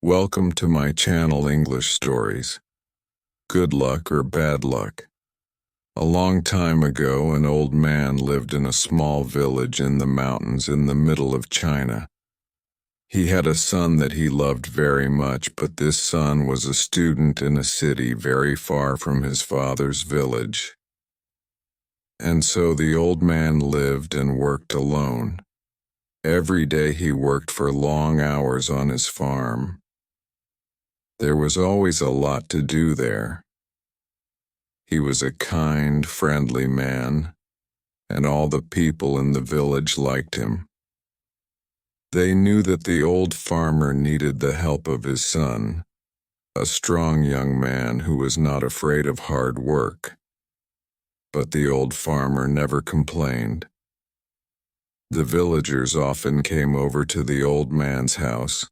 Welcome to my channel English Stories. Good luck or bad luck. A long time ago, an old man lived in a small village in the mountains in the middle of China. He had a son that he loved very much, but this son was a student in a city very far from his father's village. And so the old man lived and worked alone. Every day he worked for long hours on his farm. There was always a lot to do there. He was a kind, friendly man, and all the people in the village liked him. They knew that the old farmer needed the help of his son, a strong young man who was not afraid of hard work. But the old farmer never complained. The villagers often came over to the old man's house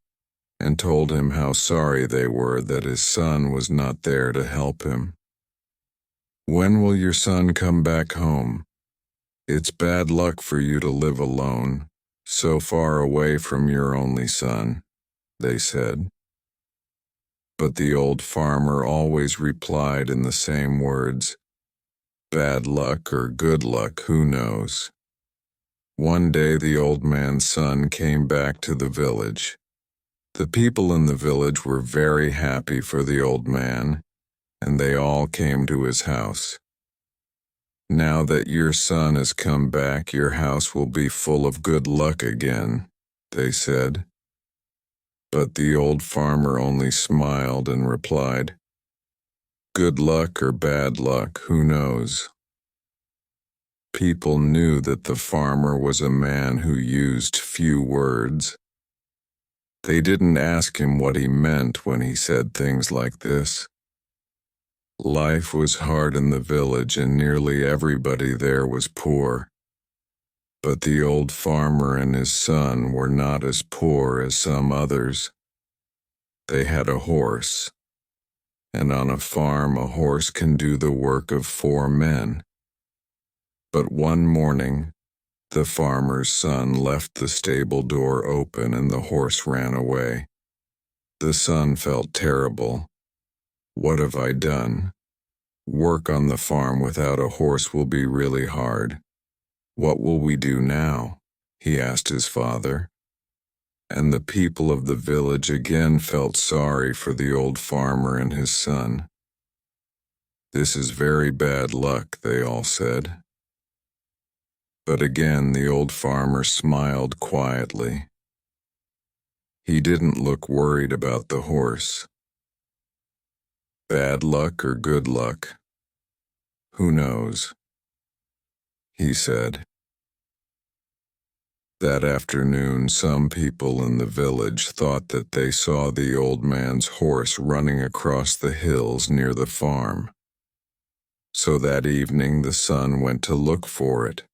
and told him how sorry they were that his son was not there to help him. "When will your son come back home? It's bad luck for you to live alone, so far away from your only son," they said. But the old farmer always replied in the same words, "Bad luck or good luck, who knows?" One day the old man's son came back to the village. The people in the village were very happy for the old man, and they all came to his house. "Now that your son has come back, your house will be full of good luck again," they said. But the old farmer only smiled and replied, "Good luck or bad luck, who knows?" People knew that the farmer was a man who used few words. They didn't ask him what he meant when he said things like this. Life was hard in the village and nearly everybody there was poor. But the old farmer and his son were not as poor as some others. They had a horse, and on a farm a horse can do the work of 4 men. But one morning, the farmer's son left the stable door open and the horse ran away. The son felt terrible. "What have I done? Work on the farm without a horse will be really hard. What will we do now?" he asked his father. And the people of the village again felt sorry for the old farmer and his son. "This is very bad luck," they all said. But again the old farmer smiled quietly. He didn't look worried about the horse. "Bad luck or good luck? Who knows?" he said. That afternoon, some people in the village thought that they saw the old man's horse running across the hills near the farm. So that evening the son went to look for it.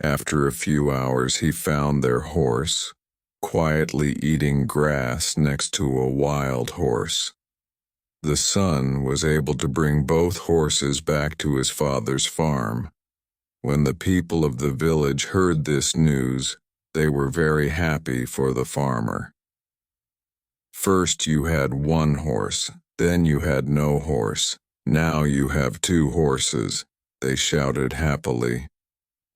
After a few hours he found their horse, quietly eating grass next to a wild horse. The son was able to bring both horses back to his father's farm. When the people of the village heard this news, they were very happy for the farmer. "First you had 1 horse, then you had no horse. Now you have 2 horses," they shouted happily.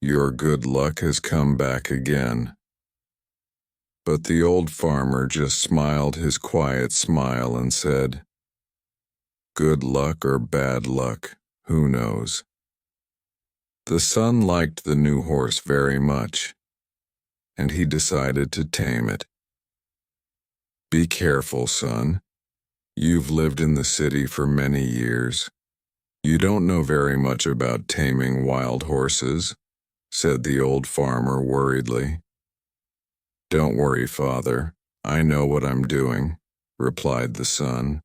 "Your good luck has come back again." But the old farmer just smiled his quiet smile and said, "Good luck or bad luck, who knows?" The son liked the new horse very much, and he decided to tame it. "Be careful, son. You've lived in the city for many years. You don't know very much about taming wild horses," said the old farmer worriedly. "Don't worry, father. I know what I'm doing," replied the son.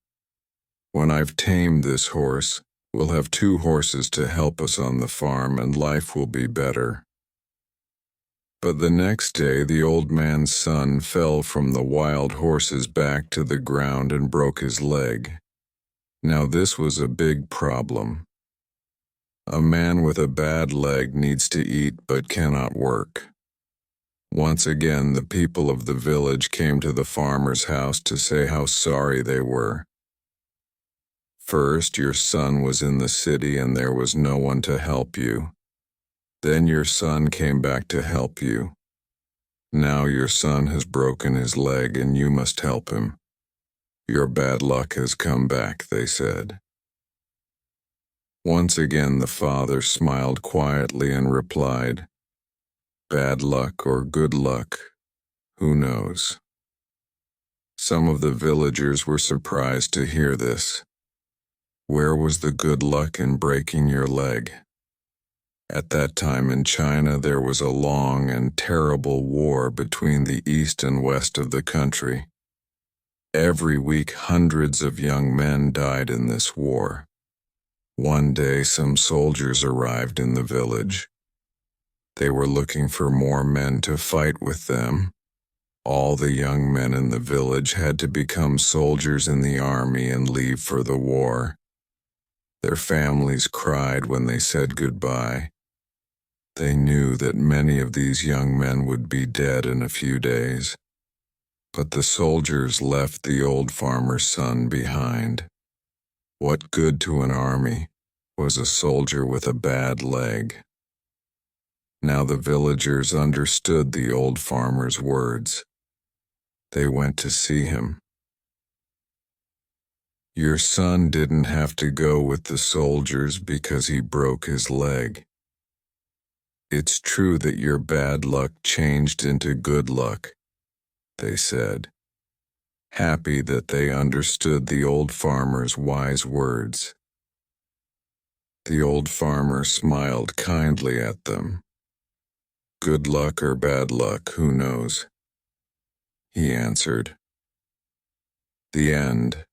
"When I've tamed this horse, we'll have 2 horses to help us on the farm and life will be better." But the next day the old man's son fell from the wild horse's back to the ground and broke his leg. Now this was a big problem. A man with a bad leg needs to eat but cannot work. Once again, the people of the village came to the farmer's house to say how sorry they were. First, your son was in the city and there was no one to help you. Then your son came back to help you. Now your son has broken his leg and you must help him. Your bad luck has come back, they said. Once again the father smiled quietly and replied, "Bad luck or good luck, who knows?" Some of the villagers were surprised to hear this. Where was the good luck in breaking your leg? At that time in China there was a long and terrible war between the east and west of the country. Every week hundreds of young men died in this war. One day some soldiers arrived in the village. They were looking for more men to fight with them. All the young men in the village had to become soldiers in the army and leave for the war. Their families cried when they said goodbye. They knew that many of these young men would be dead in a few days. But the soldiers left the old farmer's son behind. What good to an army was a soldier with a bad leg? Now the villagers understood the old farmer's words. They went to see him. Your son didn't have to go with the soldiers because he broke his leg. It's true that your bad luck changed into good luck, they said, happy that they understood the old farmer's wise words. The old farmer smiled kindly at them. Good luck or bad luck, who knows? He answered. The end.